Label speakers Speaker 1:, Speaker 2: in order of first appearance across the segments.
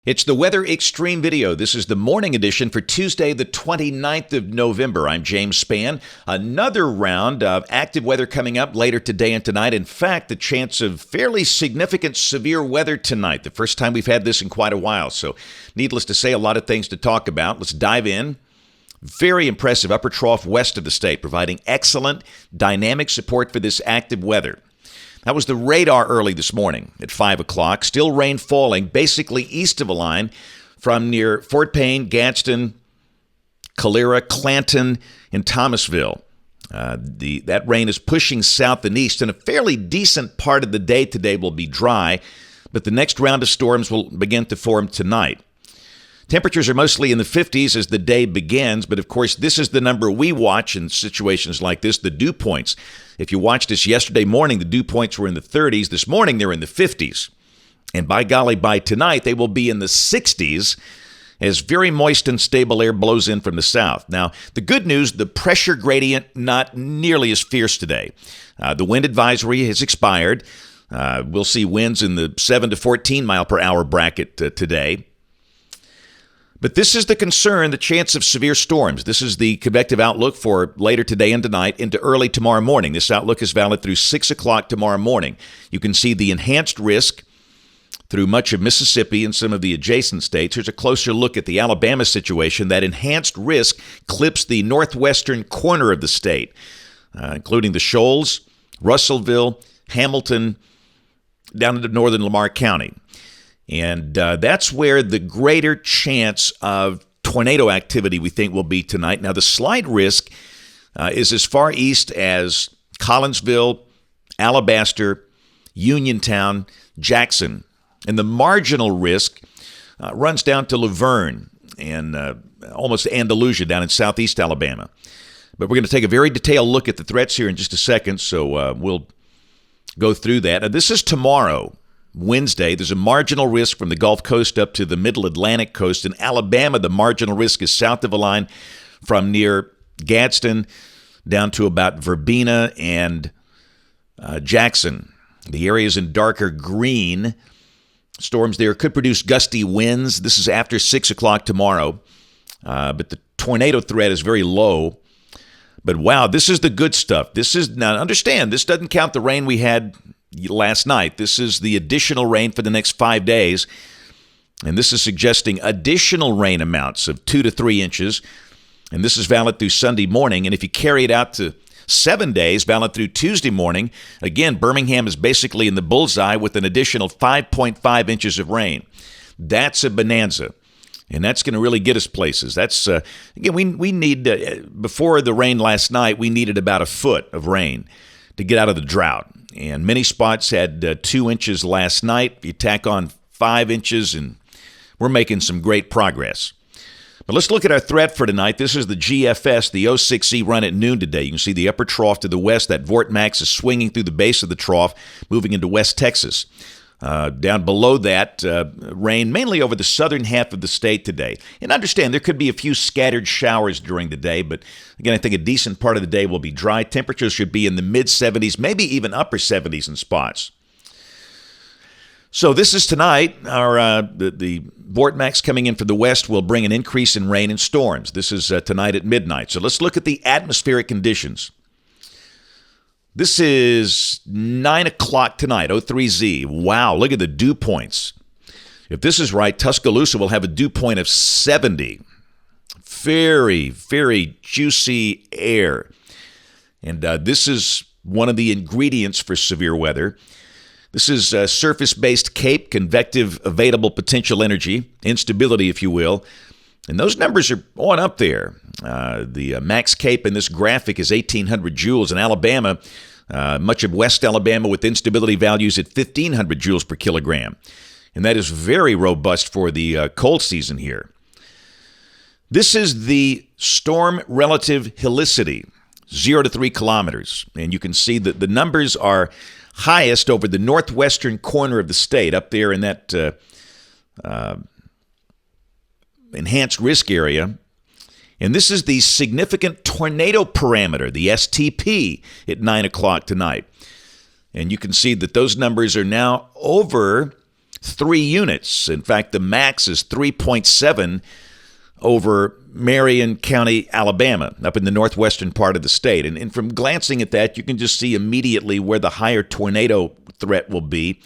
Speaker 1: It's the Weather Xtreme video. This is the morning edition for Tuesday, the 29th of November. I'm James Spann. Another round of active weather coming up later today and tonight. In fact, the chance of fairly significant severe weather tonight. The first time we've had this in quite a while. So needless to say, a lot of things to talk about. Let's dive in. Very impressive upper trough west of the state, providing excellent dynamic support for this active weather. That was the radar early this morning at 5 o'clock. Still rain falling basically east of a line from near Fort Payne, Gadsden, Calera, Clanton, and Thomasville. That rain is pushing south and east, and a fairly decent part of the day today will be dry, but the next round of storms will begin to form tonight. Temperatures are mostly in the 50s as the day begins, but of course this is the number we watch in situations like this, the dew points. If you watched us yesterday morning, the dew points were in the 30s. This morning they're in the 50s. And by golly, by tonight they will be in the 60s as very moist and stable air blows in from the south. Now, the good news, the pressure gradient not nearly as fierce today. The wind advisory has expired. We'll see winds in the 7 to 14 mile per hour bracket today. But this is the concern, the chance of severe storms. This is the convective outlook for later today and tonight into early tomorrow morning. This outlook is valid through 6 o'clock tomorrow morning. You can see the enhanced risk through much of Mississippi and some of the adjacent states. Here's a closer look at the Alabama situation. That enhanced risk clips the northwestern corner of the state, including the Shoals, Russellville, Hamilton, down into northern Lamar County. And that's where the greater chance of tornado activity we think will be tonight. Now, the slight risk is as far east as Collinsville, Alabaster, Uniontown, Jackson. And the marginal risk runs down to Laverne and almost Andalusia down in southeast Alabama. But we're going to take a very detailed look at the threats here in just a second, so we'll go through that. Now, this is tomorrow. Wednesday, there's a marginal risk from the Gulf Coast up to the middle Atlantic coast. In Alabama, the marginal risk is south of a line from near Gadsden down to about Verbena and Jackson. The areas in darker green. Storms there could produce gusty winds. This is after 6 o'clock tomorrow, but the tornado threat is very low. But wow, this is the good stuff. Now understand, this doesn't count the rain we had last night. This is the additional rain for the next 5 days, and this is suggesting additional rain amounts of 2 to 3 inches, and this is valid through Sunday morning. And if you carry it out to 7 days, valid through Tuesday morning, again, Birmingham is basically in the bullseye with an additional 5.5 inches of rain. That's a bonanza, and that's going to really get us places. That's again, we need before the rain last night, we needed about a foot of rain to get out of the drought. And many spots had 2 inches last night. You tack on 5 inches, and we're making some great progress. But let's look at our threat for tonight. This is the GFS, the 06E run at noon today. You can see the upper trough to the west. That vortex is swinging through the base of the trough, moving into West Texas. Down below that, rain mainly over the southern half of the state today. And understand, there could be a few scattered showers during the day, but again, I think a decent part of the day will be dry. Temperatures should be in the mid-70s, maybe even upper 70s in spots. So this is tonight. The vortex coming in from the west will bring an increase in rain and storms. This is tonight at midnight. So let's look at the atmospheric conditions. This is 9 o'clock tonight, 03Z. Wow, look at the dew points. If this is right, Tuscaloosa will have a dew point of 70. Very, very juicy air. And this is one of the ingredients for severe weather. This is surface-based CAPE, convective evadable potential energy, instability, if you will. And those numbers are on up there. The max CAPE in this graphic is 1,800 joules. In Alabama, much of West Alabama with instability values at 1,500 joules per kilogram. And that is very robust for the cold season here. This is the storm relative helicity, 0 to 3 kilometers. And you can see that the numbers are highest over the northwestern corner of the state, up there in that enhanced risk area. And this is the significant tornado parameter, the STP, at 9 o'clock tonight. And you can see that those numbers are now over 3 units. In fact, the max is 3.7 over Marion County, Alabama, up in the northwestern part of the state. And from glancing at that, you can just see immediately where the higher tornado threat will be.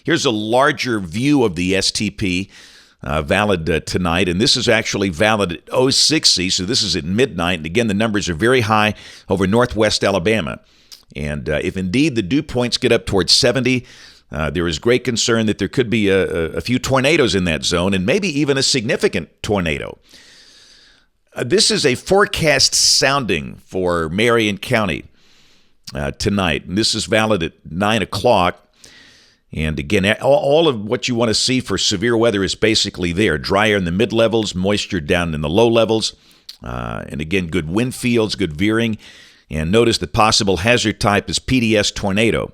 Speaker 1: Here's a larger view of the STP valid tonight, and this is actually valid at 06C, so this is at midnight. And again, the numbers are very high over northwest Alabama. And if indeed the dew points get up towards 70, there is great concern that there could be a few tornadoes in that zone, and maybe even a significant tornado. This is a forecast sounding for Marion County tonight, and this is valid at 9 o'clock. And again, all of what you want to see for severe weather is basically there. Drier in the mid-levels, moisture down in the low levels. And again, good wind fields, good veering. And notice the possible hazard type is PDS tornado.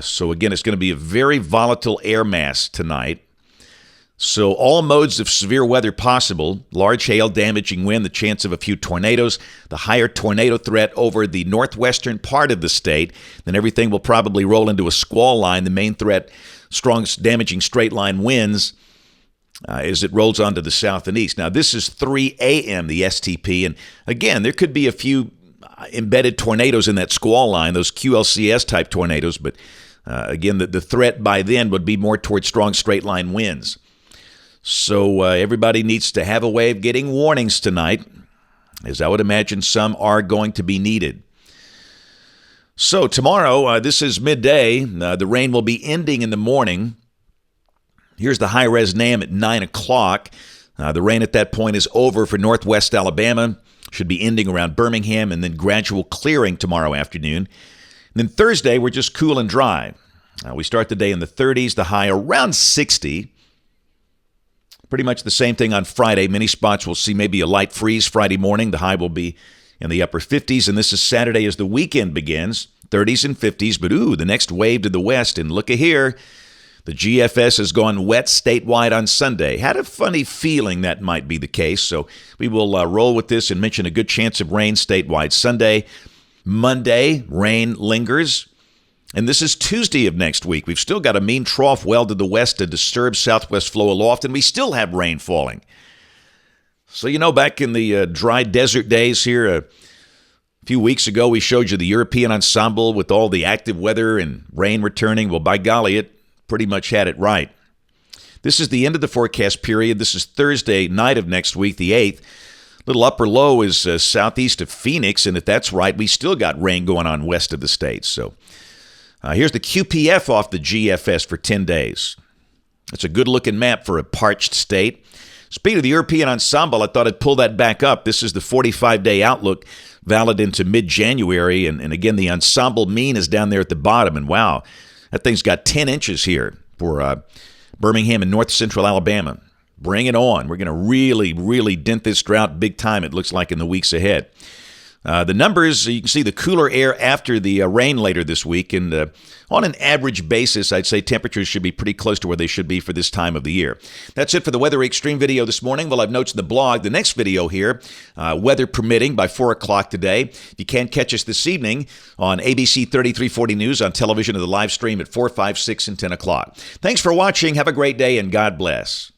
Speaker 1: So again, it's going to be a very volatile air mass tonight. So all modes of severe weather possible: large hail, damaging wind, the chance of a few tornadoes, the higher tornado threat over the northwestern part of the state. Then everything will probably roll into a squall line. The main threat, strong damaging straight line winds as it rolls onto the south and east. Now this is 3 a.m., the STP, and again, there could be a few embedded tornadoes in that squall line, those QLCS type tornadoes, but again, the threat by then would be more towards strong straight line winds. So everybody needs to have a way of getting warnings tonight, as I would imagine some are going to be needed. So tomorrow, this is midday. The rain will be ending in the morning. Here's the high-res NAM at 9 o'clock. The rain at that point is over for northwest Alabama. Should be ending around Birmingham, and then gradual clearing tomorrow afternoon. And then Thursday, we're just cool and dry. We start the day in the 30s, the high around 60. Pretty much the same thing on Friday. Many spots will see maybe a light freeze Friday morning. The high will be in the upper 50s. And this is Saturday as the weekend begins. 30s and 50s. But the next wave to the west. And look at here. The GFS has gone wet statewide on Sunday. Had a funny feeling that might be the case. So we will roll with this and mention a good chance of rain statewide Sunday. Monday, rain lingers. And this is Tuesday of next week. We've still got a mean trough well to the west, a disturbed southwest flow aloft, and we still have rain falling. So, back in the dry desert days here, a few weeks ago, we showed you the European ensemble with all the active weather and rain returning. Well, by golly, it pretty much had it right. This is the end of the forecast period. This is Thursday night of next week, the 8th. Little upper low is southeast of Phoenix, and if that's right, we still got rain going on west of the state. So here's the QPF off the GFS for 10 days. It's a good-looking map for a parched state. Speaking of the European ensemble, I thought I'd pull that back up. This is the 45-day outlook, valid into mid-January. And again, the ensemble mean is down there at the bottom. And wow, that thing's got 10 inches here for Birmingham and north central Alabama. Bring it on. We're going to really, really dent this drought big time, it looks like, in the weeks ahead. The numbers, you can see the cooler air after the rain later this week. And on an average basis, I'd say temperatures should be pretty close to where they should be for this time of the year. That's it for the Weather Xtreme video this morning. We'll have notes in the blog. The next video here, weather permitting, by 4 o'clock today. If you can catch us this evening on ABC 3340 News on television or the live stream at 4, 5, 6, and 10 o'clock. Thanks for watching. Have a great day, and God bless.